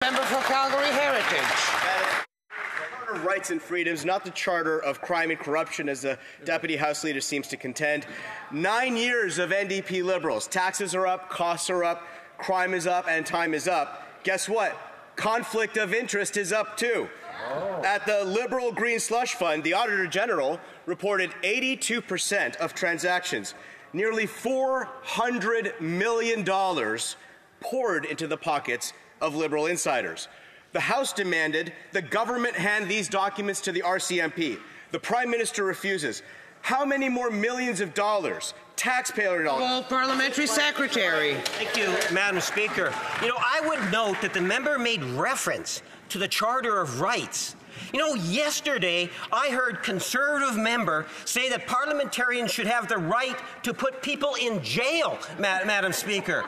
Member for Calgary Heritage. Charter of Rights and Freedoms, not the Charter of Crime and Corruption, as the Deputy House Leader seems to contend. 9 years of NDP Liberals. Taxes are up, costs are up, crime is up, and time is up. Guess what? Conflict of interest is up too. At the Liberal Green Slush Fund, the Auditor General reported 82% of transactions, nearly $400 million poured into the pockets of Liberal insiders. The House demanded the government hand these documents to the RCMP. The Prime Minister refuses. How many more millions of dollars, taxpayer dollars? Well, Parliamentary Secretary. Thank you, Madam Speaker. I would note that the member made reference to the Charter of Rights. Yesterday I heard Conservative member say that parliamentarians should have the right to put people in jail, Madam Speaker.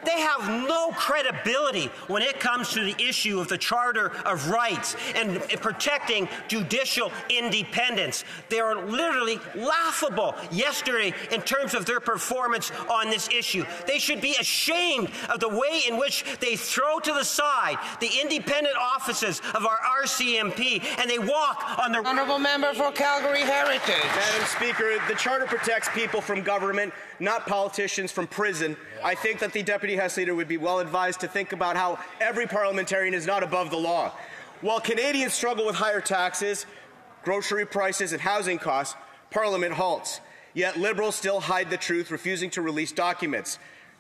They have no credibility when it comes to the issue of the Charter of Rights and protecting judicial independence. They are literally laughable yesterday in terms of their performance on this issue. They should be ashamed of the way in which they throw to the side the independent offices of our RCMP and they walk on the... Honourable Member for Calgary Heritage. Madam Speaker, the Charter protects people from government, not politicians from prison. I think that the Deputy House Leader would be well advised to think about how every parliamentarian is not above the law. While Canadians struggle with higher taxes, grocery prices and housing costs, Parliament halts. Yet Liberals still hide the truth, refusing to release documents.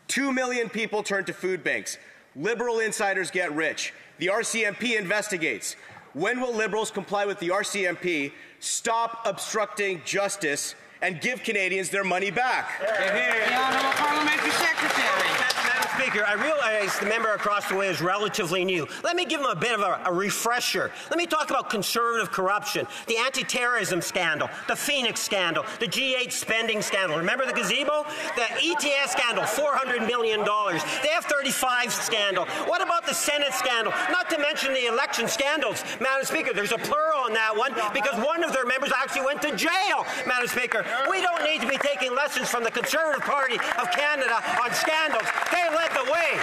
2 million people turn to food banks. Liberal insiders get rich. The RCMP investigates. When will Liberals comply with the RCMP, stop obstructing justice, and give Canadians their money back? The Honourable Parliamentary Secretary. Madam Speaker, I realize the member across the way is relatively new. Let me give him a bit of a refresher. Let me talk about Conservative corruption, the anti-terrorism scandal, the Phoenix scandal, the G8 spending scandal. Remember the gazebo? The ETS scandal, $400 million. The F-35 scandal. What about the Senate scandal? Not to mention the election scandals. Madam Speaker, there's a plural on that one because one of their members actually went to jail, Madam Speaker. We don't need to be taking lessons from the Conservative Party of Canada on scandals. They led the way.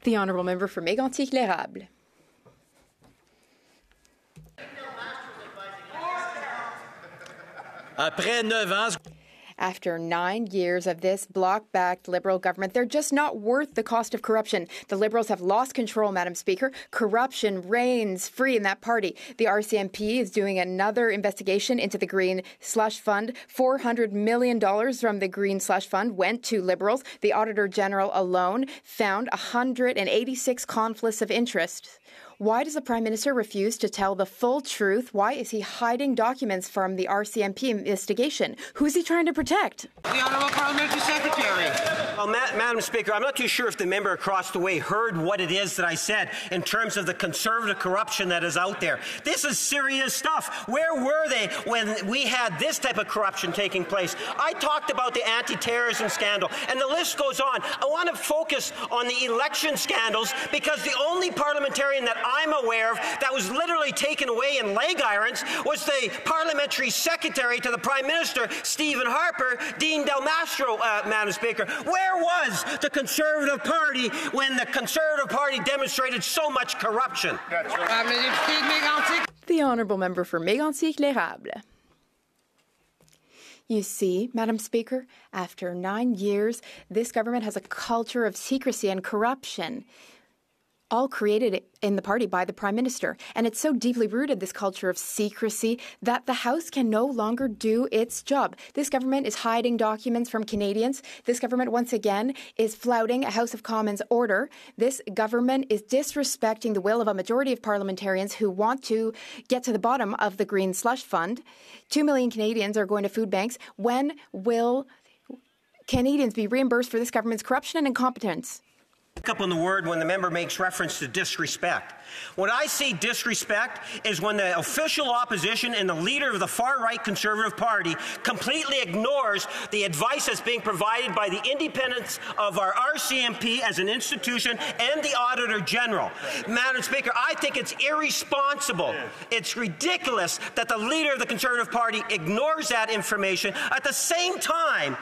The Honourable Member for Mégantic-L'Érable. Après 9 ans. After 9 years of this Bloc-backed Liberal government, they're just not worth the cost of corruption. The Liberals have lost control, Madam Speaker. Corruption reigns free in that party. The RCMP is doing another investigation into the Green Slush Fund. $400 million from the Green Slush Fund went to Liberals. The Auditor General alone found 186 conflicts of interest. Why does the Prime Minister refuse to tell the full truth? Why is he hiding documents from the RCMP investigation? Who is he trying to protect? The Honourable Parliamentary Secretary. Well, Madam Speaker, I'm not too sure if the member across the way heard what it is that I said in terms of the Conservative corruption that is out there. This is serious stuff. Where were they when we had this type of corruption taking place? I talked about the anti-terrorism scandal, and the list goes on. I want to focus on the election scandals because the only parliamentarian that I'm aware of that was literally taken away in leg irons was the Parliamentary Secretary to the Prime Minister, Stephen Harper, Dean Del Mastro, Madam Speaker. Where was the Conservative Party when the Conservative Party demonstrated so much corruption? The Honourable Member for Mégantic-L'Érable. You see, Madam Speaker, after 9 years, this government has a culture of secrecy and corruption, all created in the party by the Prime Minister. And it's so deeply rooted, this culture of secrecy, that the House can no longer do its job. This government is hiding documents from Canadians. This government, once again, is flouting a House of Commons order. This government is disrespecting the will of a majority of parliamentarians who want to get to the bottom of the Green Slush Fund. 2 million Canadians are going to food banks. When will Canadians be reimbursed for this government's corruption and incompetence? Pick up on the word when the member makes reference to disrespect. When I see disrespect is when the official opposition and the leader of the far-right Conservative Party completely ignores the advice that's being provided by the independence of our RCMP as an institution and the Auditor General. Madam Speaker, I think it's irresponsible. It's ridiculous that the leader of the Conservative Party ignores that information. At the same time,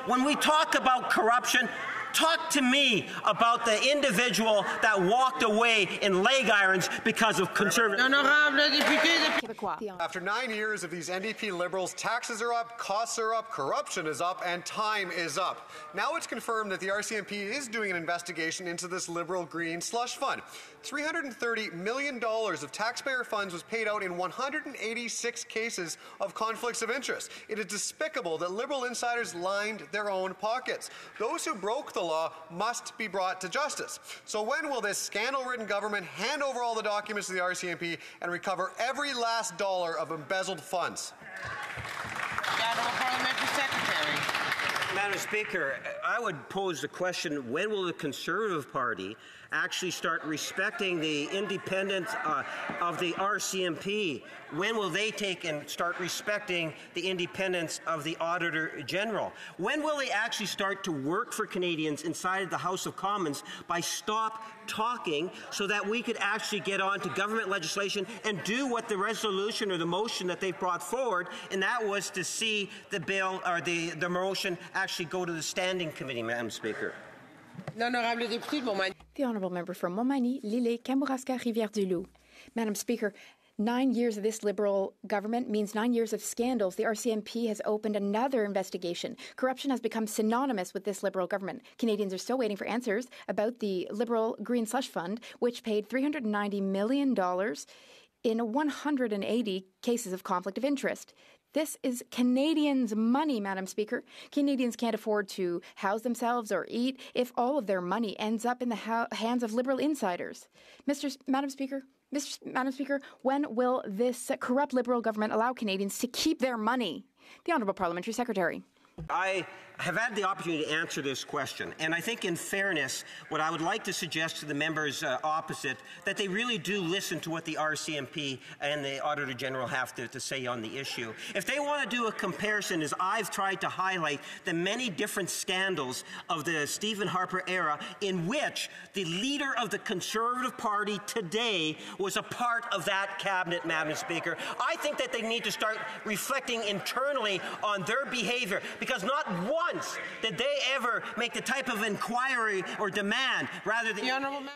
when we talk about corruption, talk to me about the individual that walked away in leg irons because of conservative. L'honorable député de Québécois. After 9 years of these NDP Liberals, taxes are up, costs are up, corruption is up, and time is up. Now it's confirmed that the RCMP is doing an investigation into this Liberal Green slush fund. $330 million of taxpayer funds was paid out in 186 cases of conflicts of interest. It is despicable that Liberal insiders lined their own pockets. Those who broke the law must be brought to justice. So when will this scandal-ridden government hand over all the documents to the RCMP and recover every last dollar of embezzled funds? the Honourable Parliamentary Secretary. Madam Speaker, I would pose the question, when will the Conservative Party actually start respecting the independence of the RCMP? When will they take and start respecting the independence of the Auditor General? When will they actually start to work for Canadians inside the House of Commons by stop talking so that we could actually get on to government legislation and do what the resolution or the motion that they brought forward, and that was to see the bill or the motion actually go to the Standing Committee, Madam Speaker. L'honorable député de Montmagny. The Honourable Member from Montmagny, Lille, Kamouraska, Rivière-du-Loup. Madam Speaker, 9 years of this Liberal government means 9 years of scandals. The RCMP has opened another investigation. Corruption has become synonymous with this Liberal government. Canadians are still waiting for answers about the Liberal Green Slush Fund, which paid $390 million in 180 cases of conflict of interest. This is Canadians' money, Madam Speaker. Canadians can't afford to house themselves or eat if all of their money ends up in the hands of Liberal insiders. Madam Speaker, when will this corrupt Liberal government allow Canadians to keep their money? The Honourable Parliamentary Secretary. I have had the opportunity to answer this question, and I think in fairness, what I would like to suggest to the members opposite, that they really do listen to what the RCMP and the Auditor General have to say on the issue. If they want to do a comparison, as I've tried to highlight, the many different scandals of the Stephen Harper era in which the leader of the Conservative Party today was a part of that cabinet, Madam Speaker, I think that they need to start reflecting internally on their behavior, because not once did they ever make the type of inquiry or demand, rather than... The Honourable Member.